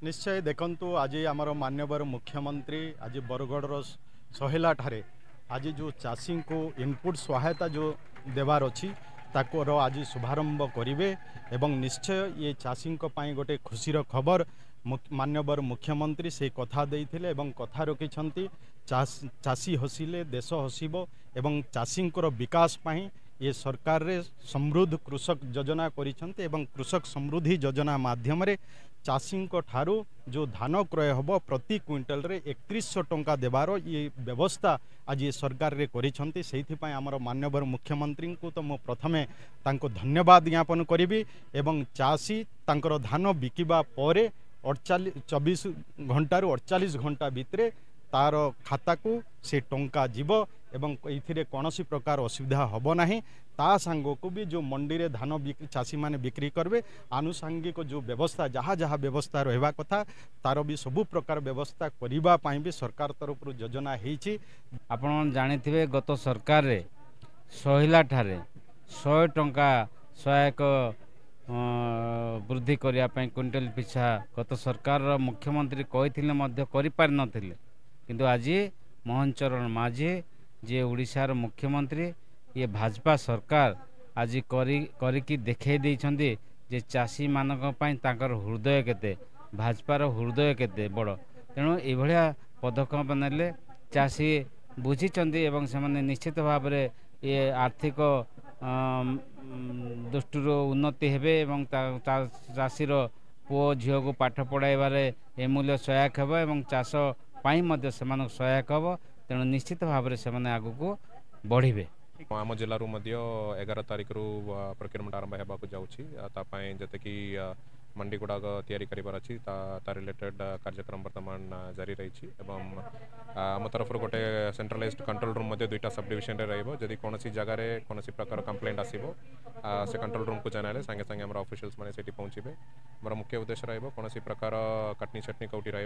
निश्चय देखंतु आज आमर मान्यवर मुख्यमंत्री आज बरगढ़ सहेला ठारे आज जो चाषी को इनपुट सहायता जो देवार अच्छी ताकर आज शुभारंभ करेंगे एवं निश्चय ये चाषी गोटे खुशीर खबर मान्यवर मुख्यमंत्री से कथा देइथिले एवं कथा रखिछंती चाषी हसिले देश हसिबो एवं चाषी विकास पाई ये सरकार रे समृद्ध कृषक योजना करिछंती एवं कृषक समृद्धि योजना माध्यम रे चाषी ठारू जो धान क्रय हम प्रति क्विंटल रे 3100 टंका देवार ये व्यवस्था आज ये सरकार रे करिछंती सेहिथिपाई आमर मान्यवर मुख्यमंत्री को तो मु प्रथमे तांको धन्यवाद ज्ञापन करिबी एवं चाषी तांकर धान बिकिबा परे 24 घंटारू 48 घंटा भितरे तार खाता को से टंका जीव एवं ये कौन प्रकार असुविधा हम ना ता सांग को भी जो मंडी रे धान बिक्री चाषी माने बिक्री करबे आनुषंगिक जो व्यवस्था जहाँ जहाँ व्यवस्था रहा कथा तार भी सबु प्रकार व्यवस्था करिबा पाई भी सरकार तरफ योजना हेछि। आपण जानिथिबे गत सरकार रे सहिला ठारे 100 टंका सहायक वृद्धि करिया पई क्विंटल पिछा गत सरकार मुख्यमंत्री कहिथिले मध्य करि पार नथिले किंतु आज मोहन चरण माझी जे ओडिशार मुख्यमंत्री ये भाजपा सरकार आज करिकी देखै दैछन्ती जे चाषी मानक पई ताकर हृदय केते भाजपार हृदय केते बड़ तेणु एभलिया पदक्षेप नेले चाषी बुझिचन्ती एवं से निश्चित भाव में ये आर्थिक दृष्टि उन्नति हेबे एवं चाषीर पुओ झील को पाठ पढ़ाइबारे ए मूल्य सहायक हेबो एवं चाष पाई मध्य सेमानक सहायक हेबो तेणु निश्चित भाव में से आगु को बढ़िबे। आम जिलू 11 तारिख रु प्रोक्योरमेंट आरंभ होगा जाऊँगी जते कि मंडी गुड़ाक तैयारी करार अच्छी रिलेटेड कार्यक्रम वर्तमान जारी रही आम तरफ गोटे सेंट्रलाइज्ड कंट्रोल रूम दुईटा सब डिविजन रे रही कौन जगार कौन प्रकार कंप्लेंट आसो से कंट्रोल रूम को जनाले सांगे सांगे ऑफिशियल्स मैंने पहुँचे मोर मुख्य उद्देश्य रहा कौन प्रकार कटनी चटनी कौटी रही